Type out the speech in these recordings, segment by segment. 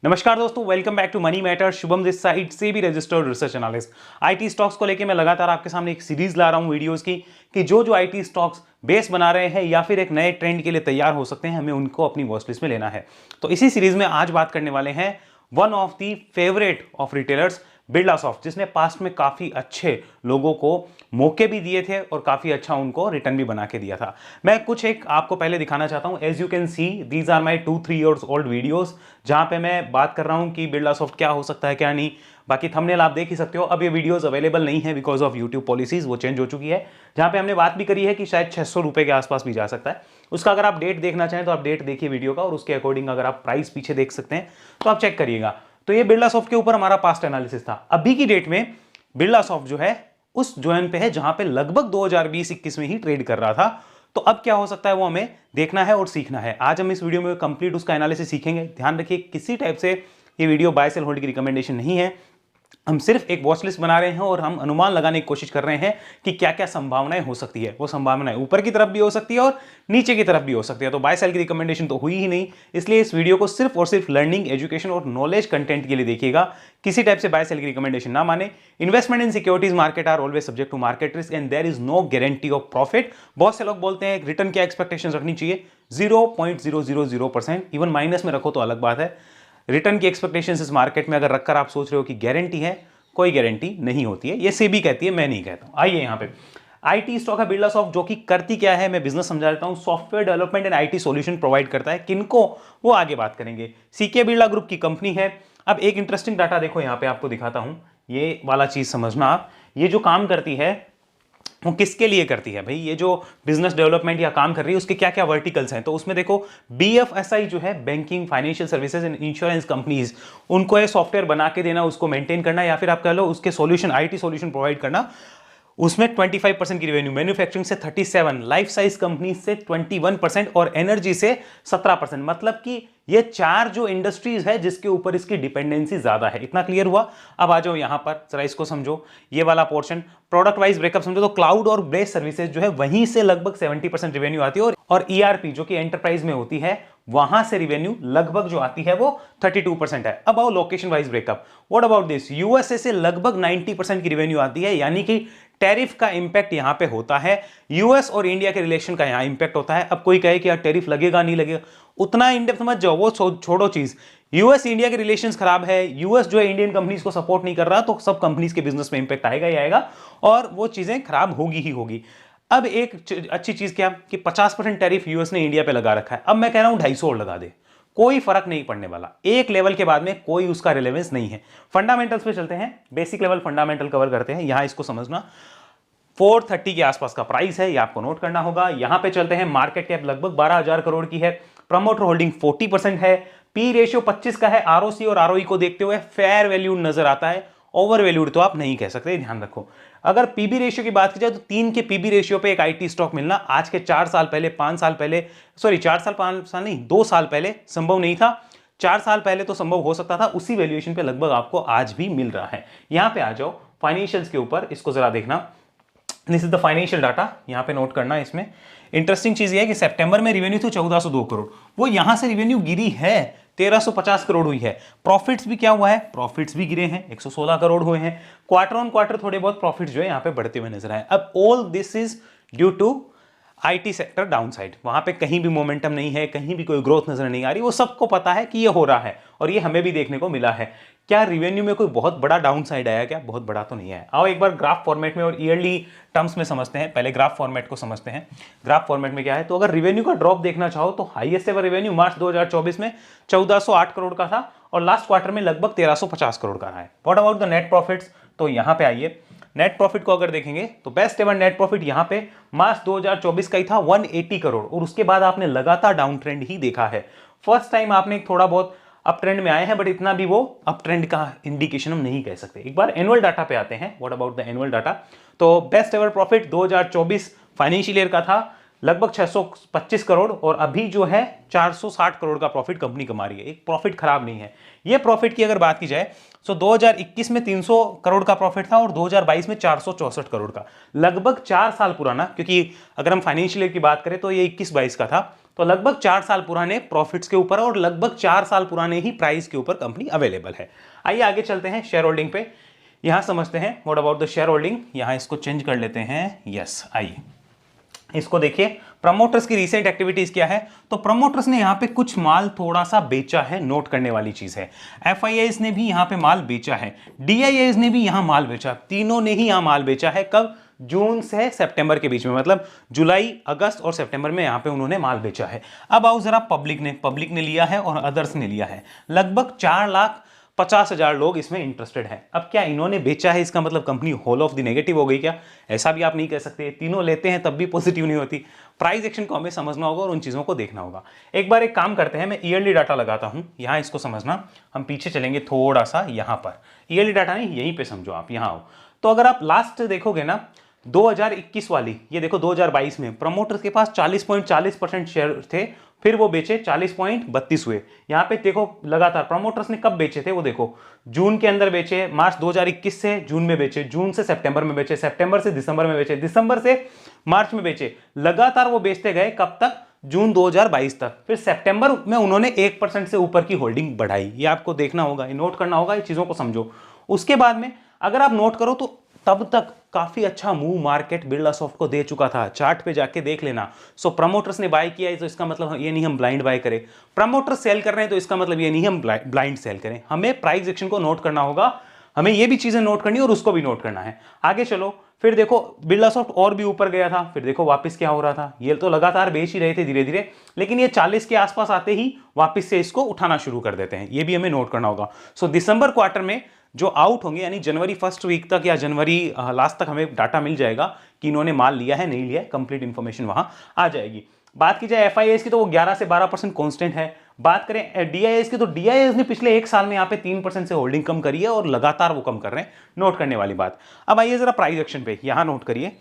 नमस्कार दोस्तों, welcome back to Money Matter. Shubham this side से भी registered research analyst. IT stocks को लेके मैं लगातार आपके सामने एक सीरीज ला रहा हूं वीडियोस की कि जो आईटी स्टॉक्स बेस बना रहे हैं या फिर एक नए ट्रेंड के लिए तैयार हो सकते हैं, हमें उनको अपनी वॉच लिस्ट में लेना है। तो इसी सीरीज में आज बात करने वाले हैं one of the favourite of retailers, Birlasoft, जिसने पास्ट में काफी अच्छे लोगों को मौके भी दिए थे और काफी अच्छा उनको रिटर्न भी बना के दिया था। मैं कुछ एक आपको पहले दिखाना चाहता हूं। As you can see, these are my 2-3 years old videos, जहां पे मैं बात कर रहा हूं कि बिरलासॉफ्ट क्या हो सकता है क्या नहीं। बाकी थंबनेल आप देख ही सकते हो। अब ये वीडियोस अवेलेबल नहीं है बिकॉज ऑफ यूट्यूब पॉलिसीज, वो चेंज हो चुकी है। जहां पे हमने बात भी करी है कि शायद 600 रुपए के आसपास भी जा सकता है। उसका अगर आप डेट देखना चाहें तो आप डेट देखिए वीडियो का, और उसके अकॉर्डिंग अगर आप प्राइस पीछे देख सकते हैं तो आप चेक करिएगा। तो ये बिरलासॉफ्ट के ऊपर हमारा पास्ट एनालिसिस था। अभी की डेट में बिरलासॉफ्ट जो है उस जोन पे है जहां पे लगभग 2020-21 में ही ट्रेड कर रहा था। तो अब क्या हो सकता है वो हमें देखना है और सीखना है। आज हम इस वीडियो में कंप्लीट उसका एनालिसिस सीखेंगे। ध्यान रखिए, किसी टाइप से ये वीडियो बाय सेल होल्ड की रिकमेंडेशन नहीं है। हम सिर्फ एक वॉच लिस्ट बना रहे हैं और हम अनुमान लगाने की कोशिश कर रहे हैं कि क्या क्या संभावनाएं हो सकती है। वो संभावनाएं ऊपर की तरफ भी हो सकती है और नीचे की तरफ भी हो सकती है। तो बाय सेल की रिकमेंडेशन तो हुई ही नहीं, इसलिए इस वीडियो को सिर्फ और सिर्फ लर्निंग, एजुकेशन और नॉलेज कंटेंट के लिए देखिएगा। किसी टाइप से बाय सेल की रिकमेंडेशन ना माने। Investment in securities market are always subject to market risk and there is no guarantee of profit. बहुत से लोग बोलते हैं रिटर्न की एक्सपेक्टेशन रखनी चाहिए 0.000%, इवन माइनस में रखो तो अलग बात है। रिटर्न की एक्सपेक्टेशंस इस मार्केट में अगर रखकर आप सोच रहे हो कि गारंटी है, कोई गारंटी नहीं होती है। ये सेबी कहती है, मैं नहीं कहता हूं। आइए यहां पे आईटी स्टॉक है बिरलासॉफ्ट, जो कि करती क्या है मैं बिजनेस समझा देता हूं। Software development and IT solution provide करता है। किनको, वो आगे बात करेंगे। सीके बिरला ग्रुप की कंपनी है। अब एक इंटरेस्टिंग डाटा देखो, यहां पे आपको दिखाता हूं। ये वाला चीज समझना आप, ये जो काम करती है वो किसके लिए करती है भाई। ये जो बिजनेस डेवलपमेंट या काम कर रही है उसके क्या क्या वर्टिकल्स हैं। तो उसमें देखो, बीएफएसआई जो है, banking, financial services and insurance companies, उनको ये सॉफ्टवेयर बना के देना, उसको मेंटेन करना, या फिर आप कह लो उसके सॉल्यूशन, आईटी सॉल्यूशन प्रोवाइड करना। उसमें 25% की रेवेन्यू, मैन्युफैक्चरिंग से 37%, लाइफ साइज कंपनी से 21% और एनर्जी से 17%। मतलब कि ये चार जो इंडस्ट्रीज है जिसके ऊपर इसकी डिपेंडेंसी ज्यादा है। इतना क्लियर हुआ। अब आ जाओ यहां पर, जरा इसको समझो। ये वाला पोर्शन प्रोडक्ट वाइज ब्रेकअप समझो तो क्लाउड और बेस सर्विसेज जो है वहीं से लगभग 70% रेवेन्यू आती है, और ईआरपी जो कि एंटरप्राइज में होती है वहां से रेवेन्यू लगभग जो आती है वो 32% है। अब आओ location wise breakup. What about this, USA से लगभग 90% की रेवेन्यू आती है, यानी कि टैरिफ का इंपैक्ट यहां पे होता है। यूएस और इंडिया के रिलेशन का यहां इंपैक्ट होता है। अब कोई कहे कि यार टैरिफ लगेगा नहीं लगेगा, उतना इन डेप्थ मत जाओ, वो छोड़ो चीज। यूएस इंडिया के रिलेशंस खराब है, यूएस जो है इंडियन कंपनीज को सपोर्ट नहीं कर रहा, तो सब कंपनीज के बिजनेस में इंपैक्ट आएगा ही आएगा और वो चीजें खराब होगी ही होगी। अब एक अच्छी चीज क्या कि 50% टैरिफ यूएस ने इंडिया पे लगा रखा है। अब मैं कह रहा हूं 250 और लगा दे, कोई फर्क नहीं पड़ने वाला। एक लेवल के बाद में कोई उसका रिलेवेंस नहीं है। फंडामेंटल्स पे चलते हैं, बेसिक लेवल फंडामेंटल कवर करते हैं। यहां इसको समझना, 430 के आसपास का प्राइस है, ये आपको नोट करना होगा। यहां पे चलते हैं, मार्केट कैप लगभग 12,000 करोड़ की है, प्रमोटर होल्डिंग 40% है, पी रेशियो 25 का है। आरओसी और आरओई को देखते हुए फेयर वैल्यूड नजर आता है, ओवर वैल्यूड तो आप नहीं कह सकते, ध्यान रखो। अगर पीबी रेशियो की बात की जाए तो 3 के पीबी रेशियो पे एक आईटी स्टॉक मिलना आज के 4 साल पहले, 5 साल पहले, सॉरी 4 साल 5 साल नहीं, 2 साल पहले संभव नहीं था। 4 साल पहले तो संभव हो सकता था, उसी वैल्यूएशन पे लगभग आपको आज भी मिल रहा है। यहां पे आ जाओ फाइनेंशियल्स के ऊपर, इसको जरा देखना। This is the financial data, यहां पे नोट करना। इसमें इंटरेस्टिंग चीज ये है कि सितंबर में रेवेन्यू थी 1402 करोड़, वो यहां से रेवेन्यू गिरी है, 1350 करोड़ हुई है। प्रॉफिट्स भी क्या हुआ है, प्रॉफिट्स भी गिरे हैं, 116 करोड़ हुए हैं। क्वार्टर ऑन क्वार्टर थोड़े बहुत प्रॉफिट्स जो है यहां पे बढ़ते हुए नजर आए। अब all this is due to IT sector downside, वहां पे कहीं भी मोमेंटम नहीं है, कहीं भी कोई ग्रोथ नजर नहीं आ रही। वो सबको पता है कि ये हो रहा है और ये हमें भी देखने को मिला है। क्या रिवेन्यू में कोई बहुत बड़ा डाउनसाइड आया क्या? बहुत बड़ा तो नहीं आया। आओ एक बार ग्राफ फॉर्मेट में और ईयरली टर्म्स में समझते हैं। पहले ग्राफ फॉर्मेट को समझते हैं। ग्राफ फॉर्मेट में क्या है, तो अगर रिवेन्यू का ड्रॉप देखना चाहो तो हाईएस्ट एवर रिवेन्यू मार्च 2024 में 1408 करोड़ का था और लास्ट क्वार्टर में लगभग 1350 करोड़ का है। What about the net profits, तो यहां पे आइए, नेट प्रॉफिट को अगर देखेंगे तो बेस्ट एवर नेट प्रॉफिट यहां पे मार्च 2024 का ही था 180 करोड़, और उसके बाद आपने लगातार डाउन ट्रेंड ही देखा है। फर्स्ट टाइम आपने थोड़ा बहुत अप ट्रेंड में आए हैं, बट इतना भी वो अप ट्रेंड का इंडिकेशन हम नहीं कह सकते। एक बार एनुअल डाटा पे आते हैं। What about the annual data, तो best ever profit 2024 financial year का था लगभग 625 करोड़, और अभी जो है 460 करोड़ का प्रॉफिट कंपनी कमा रही है। एक प्रॉफिट खराब नहीं है। ये प्रॉफिट की अगर बात की जाए तो 2021 में 300 करोड़ का प्रॉफिट था और 2022 में 464 करोड़ का, लगभग 4 साल पुराना। क्योंकि अगर हम फाइनेंशियल ईयर की बात करें तो ये 21-22 का था, तो लगभग 4 साल पुराने प्रॉफिट्स के ऊपर और लगभग 4 साल पुराने ही प्राइस के ऊपर कंपनी अवेलेबल है। आइए आगे चलते हैं शेयर होल्डिंग पे, यहां समझते हैं what about the share holding. यहां इसको चेंज कर लेते हैं, यस आइए इसको देखिए प्रमोटर्स की रीसेंट एक्टिविटीज क्या है। तो प्रमोटर्स ने यहां पे कुछ माल थोड़ा सा बेचा है, नोट करने वाली चीज है। एफआईआईज ने भी यहां पे माल बेचा है, डीआईआईज ने भी यहां माल बेचा, तीनों ने ही यहां माल बेचा है। कब? जून से सितंबर के बीच में, मतलब जुलाई, अगस्त और सितंबर में यहां पे उन्होंने माल बेचा है। अब आओ जरा पब्लिक ने लिया है और अदर्स ने लिया है। लगभग 4,50,000 लोग इसमें इंटरेस्टेड हैं। अब क्या इन्होंने बेचा है इसका मतलब company whole of the negative हो गई क्या? ऐसा भी आप नहीं कह सकते, तीनों लेते हैं तब भी पॉजिटिव नहीं होती। प्राइस एक्शन को हमें समझना होगा और उन चीजों को देखना होगा। एक बार एक काम करते हैं, मैं ईयरली डाटा लगाता हूं, यहां इसको समझना। हम पीछे चलेंगे थोड़ा सा, यहां पर ईयरली डाटा नहीं, यहीं पे समझो आप, यहां आओ। तो अगर आप लास्ट देखोगे ना 2021 वाली, ये देखो 2022 में प्रमोटर्स के पास 40.40% शेयर थे, फिर वो बेचे 40.32 हुए। यहां पे देखो लगातार प्रमोटर्स ने कब बेचे थे, वो देखो जून के अंदर बेचे, मार्च 2021 से जून में बेचे, जून से सितंबर में बेचे, सितंबर से दिसंबर में बेचे, दिसंबर से मार्च में बेचे। लगातार वो बेचते गए, कब तक? जून 2022 तक। फिर सितंबर में उन्होंने 1% से ऊपर की होल्डिंग बढ़ाई। ये आपको देखना होगा, ये नोट करना होगा, ये चीजों को समझो। उसके बाद में अगर आप नोट करो तो तब तक काफी अच्छा मूव मार्केट बिरलासॉफ्ट को दे चुका था। चार्ट पे जाके देख लेना। सो प्रमोटर्स ने बाय किया है तो इसका मतलब ये नहीं हम ब्लाइंड बाय करें, प्रमोटर्स सेल कर रहे हैं तो इसका मतलब ये नहीं हम ब्लाइंड सेल करें। हमें प्राइस एक्शन को नोट करना होगा, हमें ये भी चीजें नोट करनी और उसको भी नोट करना है। आगे चलो, फिर देखो बिरलासॉफ्ट और भी ऊपर गया था, फिर देखो वापस क्या हो रहा था। ये तो लगातार बेच ही रहे थे धीरे धीरे, लेकिन ये 40 के आसपास आते ही वापस से इसको उठाना शुरू कर देते हैं। ये भी हमें नोट करना होगा। सो दिसंबर क्वार्टर में जो आउट होंगे, यानी जनवरी फर्स्ट वीक तक या जनवरी लास्ट तक हमें डाटा मिल जाएगा कि इन्होंने माल लिया है नहीं लिया है, कंप्लीट इंफॉर्मेशन वहां आ जाएगी। बात की जाए एफआईआईज की तो वो 11 से 12% कांस्टेंट है। बात करें डीआईआईज की तो डीआईआईज ने पिछले एक साल में यहाँ पे 3% से होल्डिंग कम करी है और लगातार वो कम कर रहे हैं, नोट करने वाली बात। अब आइए जरा प्राइस एक्शन पे, यहां नोट करिए।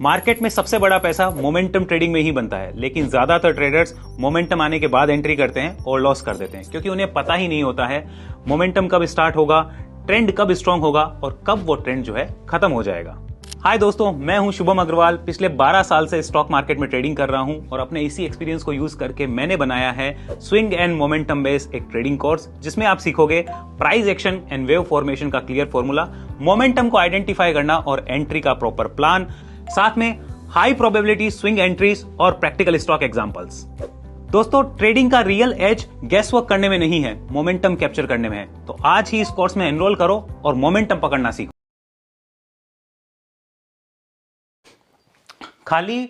मार्केट में सबसे बड़ा पैसा मोमेंटम ट्रेडिंग में ही बनता है, लेकिन ज्यादातर ट्रेडर्स मोमेंटम आने के बाद एंट्री करते हैं और लॉस कर देते हैं, क्योंकि उन्हें पता ही नहीं होता है मोमेंटम कब स्टार्ट होगा, ट्रेंड कब स्ट्रांग होगा और कब वो ट्रेंड जो है खत्म हो जाएगा। हाय दोस्तों, मैं हूं शुभम अग्रवाल। पिछले 12 साल से स्टॉक मार्केट में ट्रेडिंग कर रहा हूं और अपने इसी एक्सपीरियंस को यूज करके मैंने बनाया है स्विंग एंड मोमेंटम बेस्ड एक ट्रेडिंग कोर्स, जिसमें आप सीखोगे price action and wave formation का क्लियर फॉर्मूला, मोमेंटम को आइडेंटिफाई करना और एंट्री का प्रॉपर प्लान, साथ में हाई प्रोबेबिलिटी स्विंग एंट्रीज और प्रैक्टिकल स्टॉक एग्जांपल्स। दोस्तों, ट्रेडिंग का रियल एज गैस वर्क करने में नहीं है, मोमेंटम कैप्चर करने में है। तो आज ही इस कोर्स में एनरोल करो और मोमेंटम पकड़ना सीखो। खाली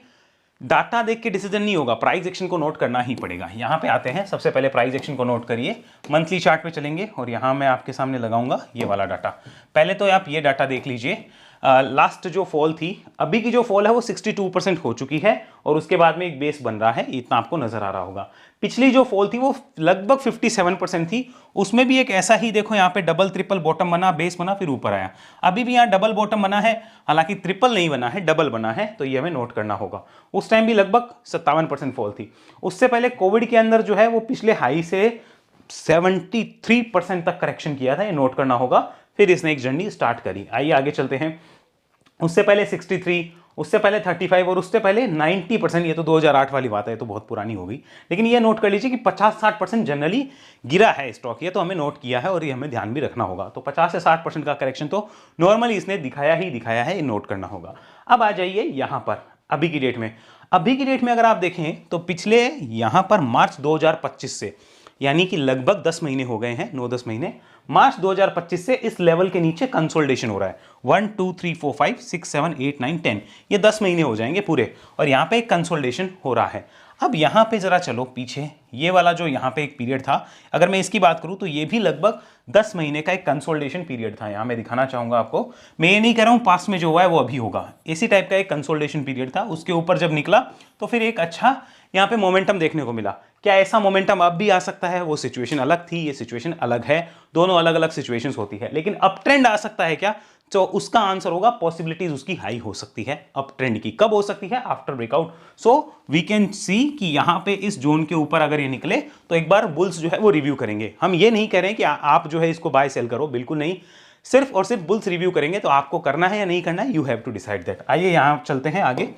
डाटा देख के डिसीजन नहीं होगा, प्राइस एक्शन को नोट करना ही पड़ेगा। यहां पे आते हैं, सबसे पहले प्राइस एक्शन को नोट करिए। मंथली चार्ट पे चलेंगे और यहां मैं आपके सामने लगाऊंगा ये वाला डाटा। पहले तो आप ये डाटा देख लीजिए, लास्ट जो फॉल थी, अभी की जो फॉल है वो 62% हो चुकी है और उसके बाद में एक बेस बन रहा है, इतना आपको नजर आ रहा होगा। पिछली जो फॉल थी वो लगभग 57% थी, उसमें भी एक ऐसा ही देखो यहाँ पे डबल ट्रिपल बॉटम बना, बेस बना, फिर ऊपर आया। अभी भी यहाँ डबल बॉटम बना है, हालांकि ट्रिपल नहीं बना है, डबल बना है, तो ये हमें नोट करना होगा। उस टाइम भी लगभग 57% फॉल थी। उससे पहले कोविड के अंदर जो है वो पिछले हाई से 73% तक करेक्शन किया था, ये नोट करना होगा। फिर इसने एक जर्नी स्टार्ट करी। आइए आगे चलते हैं। उससे पहले 63, उससे पहले 35 और उससे पहले 90%। ये तो 2008 वाली बात है, तो बहुत पुरानी हो गई, लेकिन ये नोट कर लीजिए कि 50-60% जनरली गिरा है स्टॉक। ये तो हमें नोट किया है और ये हमें ध्यान भी रखना होगा। तो 50 से 60% का करेक्शन तो नॉर्मली इसने दिखाया ही दिखाया है, ये नोट करना होगा। अब आ जाइए यहां पर अभी की डेट में। अभी की डेट में अगर आप देखें तो पिछले यहां पर मार्च 2025 से, यानी कि लगभग 10 महीने हो गए हैं, 9-10 महीने, मार्च 2025 से इस लेवल के नीचे कंसोलिडेशन हो रहा है। 1 2 3 4 5 6 7 8 9 10, ये 10 महीने हो जाएंगे पूरे, और यहां पे एक कंसोलिडेशन हो रहा है। अब यहां पे जरा चलो पीछे, ये वाला जो यहां पे एक पीरियड था, अगर मैं इसकी बात करूं तो ये भी लगभग 10 महीने का एक कंसोलिडेशन पीरियड था। यहां मैं दिखाना चाहूंगा आपको, मैं ये नहीं कह रहा हूं पास्ट में जो हुआ है वो अभी होगा, इसी टाइप का एक कंसोलिडेशन पीरियड था। उसके ऊपर जब निकला तो फिर एक अच्छा यहां पे मोमेंटम देखने को मिला। क्या ऐसा मोमेंटम अब भी आ सकता है? वो सिचुएशन अलग थी, ये सिचुएशन अलग है, दोनों अलग अलग सिचुएशंस होती है। लेकिन अप ट्रेंड आ सकता है क्या? तो उसका आंसर होगा पॉसिबिलिटीज उसकी हाई हो सकती है अप ट्रेंड की। कब हो सकती है? After breakout. So we can see कि यहां पे इस जोन के ऊपर अगर ये निकले तो एक बार बुल्स जो है वो रिव्यू करेंगे। हम ये नहीं कह रहे हैं कि आप जो है इसको बाय सेल करो, बिल्कुल नहीं। सिर्फ और सिर्फ बुल्स रिव्यू करेंगे, तो आपको करना है या नहीं करना है, you have to decide that. आइए यहां चलते हैं आगे।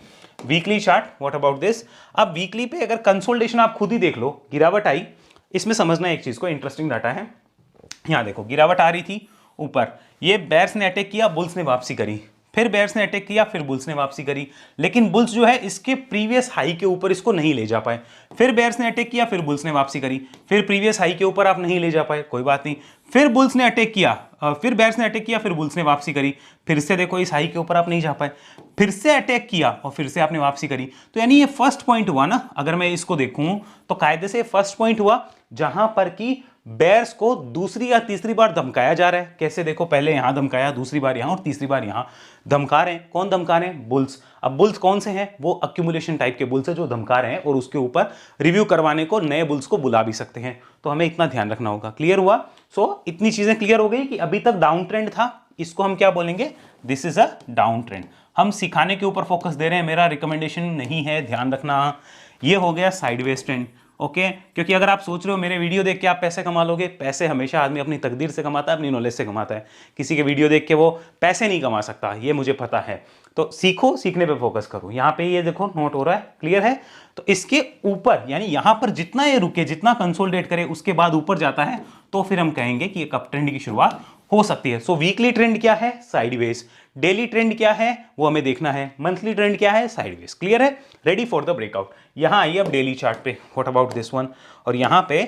Weekly chart, what about this. अब वीकली पे अगर कंसोलिडेशन आप खुद ही देख लो, गिरावट आई, इसमें समझना एक चीज को, इंटरेस्टिंग डाटा है। यहां देखो गिरावट आ रही थी ऊपर, ये बेयर्स ने अटैक किया, बुल्स ने वापसी करी, फिर बेयर्स ने अटैक किया, फिर बुल्स ने वापसी करी, लेकिन बुल्स जो है इसके प्रीवियस हाई के ऊपर इसको नहीं ले जा पाए। फिर बेयर्स ने अटैक किया, फिर बुल्स ने वापसी करी, फिर प्रीवियस हाई के ऊपर आप नहीं ले जा पाए, कोई बात नहीं, फिर बुल्स ने अटैक किया, फिर बेयर्स ने अटैक किया, फिर बुल्स ने वापसी करी, फिर से देखो इस हाई के ऊपर आप नहीं जा पाए, फिर से अटैक किया और फिर से आपने वापसी करी। तो यानी ये फर्स्ट पॉइंट हुआ ना, अगर मैं इसको देखूं तो कायदे से फर्स्ट पॉइंट हुआ जहां पर कि बेयर्स को दूसरी या तीसरी बार धमकाया जा रहा है। कैसे देखो, पहले यहां धमकाया, दूसरी बार यहां और तीसरी बार यहां धमका रहे हैं। कौन धमका रहे हैं? बुल्स। अब बुल्स कौन से हैं? वो अक्यूमुलेशन टाइप के बुल्स है जो धमका रहे हैं और उसके ऊपर रिव्यू करवाने को नए बुल्स को बुला भी सकते हैं। तो हमें इतना ध्यान रखना होगा। क्लियर हुआ? सो इतनी चीजें क्लियर हो गई कि अभी तक डाउन ट्रेंड था, इसको हम क्या बोलेंगे? This is a down trend. हम सिखाने के ऊपर फोकस दे रहे हैं, मेरा रिकमेंडेशन नहीं है, ध्यान रखना। ये हो गया साइडवेज ट्रेंड। ओके, क्योंकि अगर आप सोच रहे हो मेरे वीडियो देख के आप पैसे कमा लोगे, पैसे हमेशा आदमी अपनी तकदीर से कमाता है, अपनी नॉलेज से कमाता है। किसी के वीडियो देख के वो पैसे नहीं कमा सकता, ये मुझे पता है। तो सीखो, सीखने पे फोकस करो। यहाँ पे ये देखो नोट हो रहा है, क्लियर है? तो इसके ऊपर यानी यहाँ पर जितना ये रुके, जितना कंसोलिडेट करे, उसके बाद ऊपर जाता है, तो फिर हम कहेंगे कि एक अप ट्रेंड की शुरुआत हो सकती है। सो वीकली ट्रेंड क्या है? साइडवेज। डेली ट्रेंड क्या है वो हमें देखना है। मंथली ट्रेंड क्या है? साइडवेज। क्लियर है? Ready for the breakout. यहां आइए अब डेली चार्ट पे, व्हाट अबाउट दिस वन। और यहां पे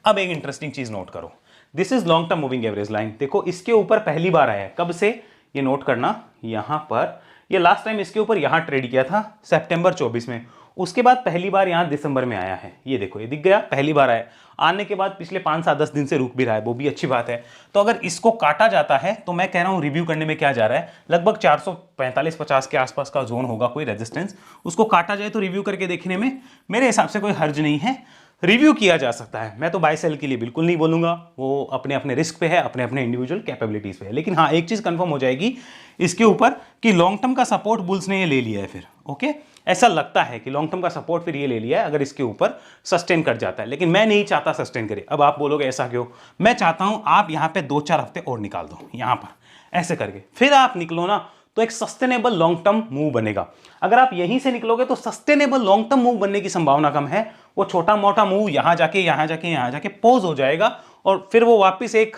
अब एक इंटरेस्टिंग चीज नोट करो, this is long term moving average line. देखो इसके ऊपर पहली बार आया है, कब से? ये नोट करना, यहां पर ये लास्ट टाइम इसके ऊपर यहां ट्रेड किया था सितंबर 24 में, उसके बाद पहली बार यहां दिसंबर में आया है। ये देखो, ये दिख गया, पहली बार आया। आने के बाद पिछले 5-7-10 दिन से रुक भी रहा है, वो भी अच्छी बात है। तो अगर इसको काटा जाता है तो मैं कह रहा हूं रिव्यू करने में क्या जा रहा है, लगभग 445-50 के आसपास का जोन होगा कोई रेजिस्टेंस। उसको काटा जाए तो रिव्यू करके देखने में मेरे हिसाब से कोई हर्ज नहीं है, रिव्यू किया जा सकता है। मैं तो बाय सेल के लिए बिल्कुल नहीं बोलूंगा, वो अपने अपने रिस्क पे है, अपने अपने इंडिविजुअल कैपेबिलिटीज पे है। लेकिन हाँ, एक चीज कंफर्म हो जाएगी इसके ऊपर कि लॉन्ग टर्म का सपोर्ट बुल्स ने ये ले लिया है फिर। ओके, ऐसा लगता है कि लॉन्ग टर्म का सपोर्ट फिर ये ले लिया है अगर इसके ऊपर सस्टेन कर जाता है। लेकिन मैं नहीं चाहता सस्टेन करे। अब आप बोलोगे ऐसा क्यों? मैं चाहता हूं आप यहां पे 2-4 हफ्ते और निकाल दो, यहां पर ऐसे करके, फिर आप निकलो ना तो एक सस्टेनेबल लॉन्ग टर्म मूव बनेगा। अगर आप यहीं से निकलोगे तो सस्टेनेबल लॉन्ग टर्म मूव बनने की संभावना कम है। वो छोटा मोटा मूव यहां जाके यहां जाके यहां जाके पॉज हो जाएगा और फिर वो वापस एक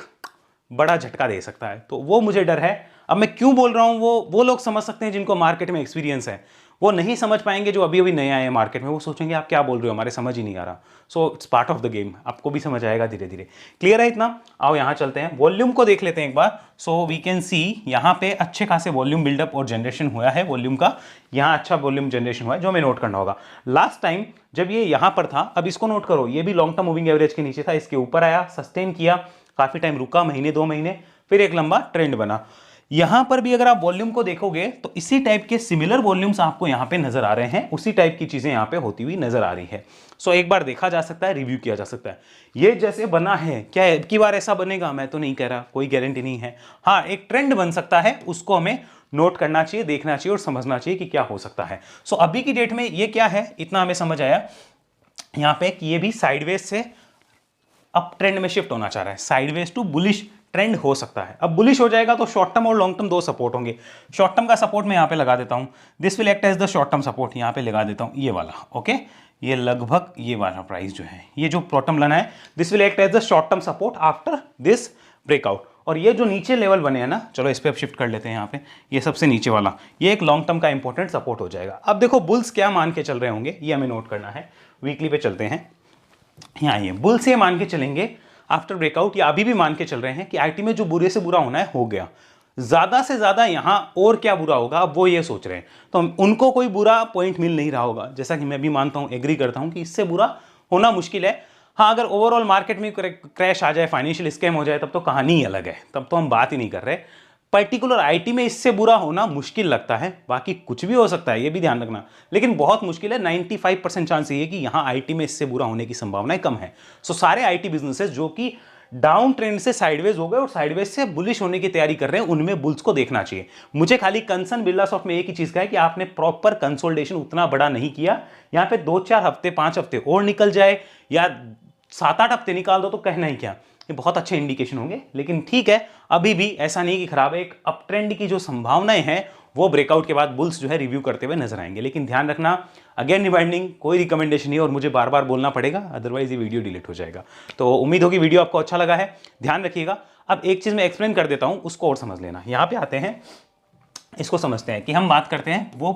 बड़ा झटका दे सकता है। तो वो मुझे डर है। अब मैं क्यों बोल रहा हूं, वो लोग समझ सकते हैं जिनको मार्केट में एक्सपीरियंस है, वो नहीं समझ पाएंगे जो अभी अभी नए आए हैं मार्केट में। वो सोचेंगे आप क्या बोल रहे हो, हमारे समझ ही नहीं आ रहा। So it's part of the game, आपको भी समझ आएगा धीरे धीरे। क्लियर है इतना? आओ यहां चलते हैं, वॉल्यूम को देख लेते हैं एक बार। सो वी कैन सी यहां पे अच्छे खासे वॉल्यूम बिल्डअप और जनरेशन हुआ है वॉल्यूम का। यहां अच्छा वॉल्यूम जनरेशन हुआ है जो हमें नोट करना होगा। लास्ट टाइम जब ये यहां पर था, अब इसको नोट करो, ये भी लॉन्ग टर्म मूविंग एवरेज के नीचे था, इसके ऊपर आया, सस्टेन किया, काफी टाइम रुका, महीने 2 महीने, फिर एक लंबा ट्रेंड बना। यहां पर भी अगर आप वॉल्यूम को देखोगे तो इसी टाइप के सिमिलर वॉल्यूम्स आपको यहां पे नजर आ रहे हैं, उसी टाइप की चीजें यहां पे होती हुई नजर आ रही है। सो एक बार देखा जा सकता है, रिव्यू किया जा सकता है। ये जैसे बना है, क्या एक की बार ऐसा बनेगा? मैं तो नहीं कह रहा, कोई गारंटी नहीं है। हाँ, एक ट्रेंड बन सकता है, उसको हमें नोट करना चाहिए, देखना चाहिए और समझना चाहिए कि क्या हो सकता है। सो अभी की डेट में ये क्या है, इतना हमें समझ आया यहां पे कि ये भी साइडवेज से अप ट्रेंड में शिफ्ट होना चाह रहा है, साइडवेज टू बुलिश ट्रेंड हो सकता है। अब बुलिश हो जाएगा तो शॉर्ट टर्म और लॉन्ग टर्म 2 सपोर्ट होंगे। शॉर्ट टर्म का सपोर्ट मैं यहां पे लगा देता हूं, this will act as the short term support, यहां पे लगा देता हूं ये वाला। ओके, ये लगभग ये वाला प्राइस जो है, ये जो बॉटम लाइन है, this will act as the short term support after this breakout. और ये जो नीचे लेवल बने हैं ना, चलो इस पे अब शिफ्ट कर लेते हैं। यहाँ पे ये सबसे नीचे वाला, ये एक लॉन्ग टर्म का इंपॉर्टेंट सपोर्ट हो जाएगा। अब देखो बुल्स क्या मान के चल रहे होंगे, ये हमें नोट करना है। वीकली पे चलते हैं, यहाँ ये बुल्स ये मान के चलेंगे आफ्टर ब्रेकआउट, या अभी भी मान के चल रहे हैं कि आईटी में जो बुरे से बुरा होना है हो गया, ज्यादा से ज्यादा यहां और क्या बुरा होगा, अब वो ये सोच रहे हैं। तो उनको कोई बुरा पॉइंट मिल नहीं रहा होगा, जैसा कि मैं भी मानता हूं, एग्री करता हूं कि इससे बुरा होना मुश्किल है। हाँ, अगर ओवरऑल मार्केट में क्रैश आ जाए, फाइनेंशियल स्कैम हो जाए, तब तो कहानी ही अलग है, तब तो हम बात ही नहीं कर रहे। पर्टिकुलर आईटी में इससे बुरा होना मुश्किल लगता है, बाकी कुछ भी हो सकता है, ये भी ध्यान रखना, लेकिन बहुत मुश्किल है। 95% चांस ये है कि यहां आईटी में इससे बुरा होने की संभावनाएं कम है। सो सारे आईटी बिजनेसेस जो कि डाउन ट्रेंड से साइडवेज हो गए और साइडवेज से बुलिश होने की तैयारी कर रहे हैं, उनमें बुल्स को देखना चाहिए। मुझे खाली कंसर्न बिरलासॉफ्ट में एक ही चीज का है कि आपने प्रॉपर कंसोलिडेशन उतना बड़ा नहीं किया। यहां पे 2-4 हफ्ते 5 हफ्ते और निकल जाए या 7-8 हफ्ते निकाल दो तो कहना ही क्या। ये बहुत अच्छे इंडिकेशन होंगे। लेकिन ठीक है, अभी भी ऐसा नहीं कि खराब है, एक अप ट्रेंड की जो संभावनाएं हैं वो ब्रेकआउट के बाद बुल्स जो है रिव्यू करते हुए नजर आएंगे। लेकिन ध्यान रखना, अगेन रिमाइंडिंग, कोई रिकमेंडेशन नहीं है और मुझे बार बार बोलना पड़ेगा, अदरवाइज ये वीडियो डिलीट हो जाएगा। तो उम्मीद होगी वीडियो आपको अच्छा लगा है, ध्यान रखिएगा। अब एक चीज मैं एक्सप्लेन कर देता हूं, उसको और समझ लेना। यहां पे आते हैं, इसको समझते हैं कि हम बात करते हैं वो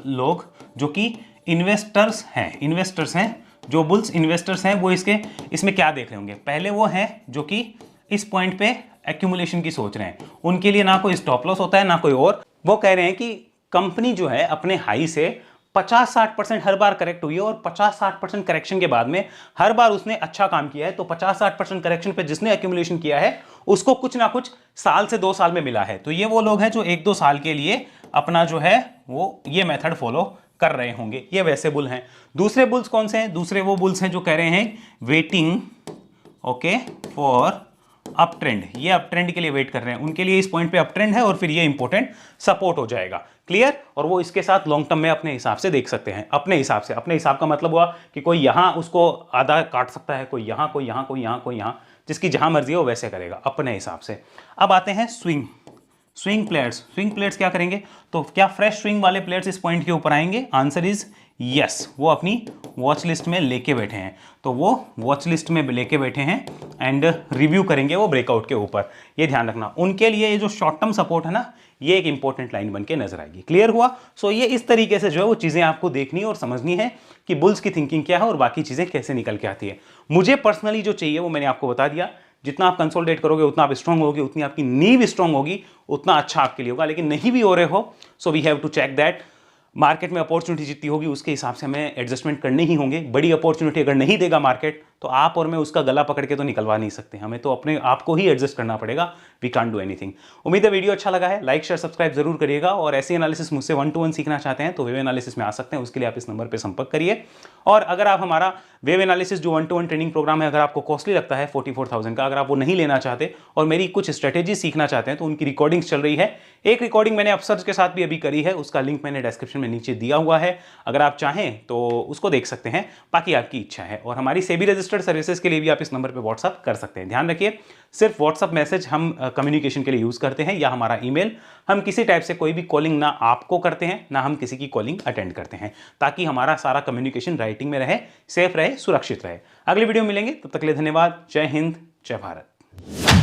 लोग जो कि इन्वेस्टर्स हैं, जो बुल्स इन्वेस्टर्स हैं, वो इसमें क्या देख रहे होंगे। पहले वो हैं जो कि इस पॉइंट पे एक्यूमुलेशन की सोच रहे हैं, उनके लिए ना कोई स्टॉप लॉस होता है ना कोई और। वो कह रहे हैं कि कंपनी जो है अपने हाई से 50-60% हर बार करेक्ट हुई है और 50-60% करेक्शन के बाद में हर बार उसने अच्छा काम किया है। तो 50-60% करेक्शन पे जिसने एक्यूमुलेशन किया है उसको कुछ ना कुछ साल से 2 साल में मिला है। तो ये वो लोग हैं जो 1-2 साल के लिए अपना जो है वो ये मेथड फॉलो कर रहे होंगे। ये वैसे बुल हैं। दूसरे बुल्स कौन से हैं? दूसरे वो बुल्स हैं जो कह रहे हैं waiting okay for up trend. ये अप ट्रेंड के लिए वेट कर रहे हैं, उनके लिए इस पॉइंट पे अप ट्रेंड है और फिर ये इंपॉर्टेंट सपोर्ट हो जाएगा। क्लियर? और वो इसके साथ लॉन्ग टर्म में अपने हिसाब से देख सकते हैं, अपने हिसाब से। अपने हिसाब का मतलब हुआ कि कोई यहां उसको आधा काट सकता है, कोई यहां, कोई यहां, कोई यहां, कोई यहां, जिसकी जहां मर्जी है वो वैसे करेगा अपने हिसाब से। अब आते हैं स्विंग प्लेयर्स क्या करेंगे? तो क्या फ्रेश स्विंग वाले प्लेयर्स इस पॉइंट के ऊपर आएंगे? Answer is yes. वो अपनी वॉच लिस्ट में लेके बैठे हैं, तो वो वॉच लिस्ट में लेके बैठे हैं एंड रिव्यू करेंगे वो ब्रेकआउट के ऊपर। ये ध्यान रखना, उनके लिए ये जो शॉर्ट टर्म सपोर्ट है ना, ये एक इंपॉर्टेंट लाइन बन के नजर आएगी। क्लियर हुआ? सो ये इस तरीके से जो है वो चीजें आपको देखनी और समझनी है कि बुल्स की थिंकिंग क्या है और बाकी चीजें कैसे निकल के आती है। मुझे पर्सनली जो चाहिए वो मैंने आपको बता दिया। जितना आप कंसोलिडेट करोगे उतना आप स्ट्रांग होगी, उतनी आपकी नींव स्ट्रांग होगी, उतना अच्छा आपके लिए होगा। लेकिन नहीं भी हो रहे हो, so we have to check that market में अपॉर्चुनिटी जितनी होगी उसके हिसाब से हमें एडजस्टमेंट करने ही होंगे। बड़ी अपॉर्चुनिटी अगर नहीं देगा मार्केट, तो आप और मैं उसका गला पकड़ के तो निकलवा नहीं सकते, हमें तो अपने आप को ही एडजस्ट करना पड़ेगा। We can't do anything. उम्मीद है वीडियो अच्छा लगा है, लाइक शेयर सब्सक्राइब जरूर करिएगा। और ऐसे एनालिसिस मुझसे 1-to-1 सीखना चाहते हैं तो वेव एनालिसिस में आ सकते हैं, उसके लिए आप इस नंबर पर संपर्क करिए। और अगर आप हमारा वेव एनालिसिस जो 1-to-1 ट्रेनिंग प्रोग्राम है, अगर आपको कॉस्टली लगता है 44,000 का, अगर आप वो नहीं लेना चाहते और मेरी कुछ स्ट्रेटेजी सीखना चाहते हैं, तो उनकी रिकॉर्डिंग्स चल रही है। एक रिकॉर्डिंग मैंने अपसर्ज के साथ भी अभी करी है, उसका लिंक मैंने डिस्क्रिप्शन में नीचे दिया हुआ है, अगर आप चाहें तो उसको देख सकते हैं, बाकी आपकी इच्छा है। और हमारी सेबी रजिस्टर्ड सर्विसेज के लिए भी आप इस नंबर पे व्हाट्सअप कर सकते हैं। ध्यान रखिए, सिर्फ व्हाट्सअप मैसेज हम कम्युनिकेशन के लिए यूज करते हैं, या हमारा ईमेल। हम किसी टाइप से कोई भी कॉलिंग ना आपको करते हैं, ना हम किसी की कॉलिंग अटेंड करते हैं, ताकि हमारा सारा कम्युनिकेशन राइटिंग में रहे, सेफ रहे, सुरक्षित रहे। अगली वीडियो मिलेंगे, तब तक के लिए धन्यवाद। जय हिंद, जय भारत।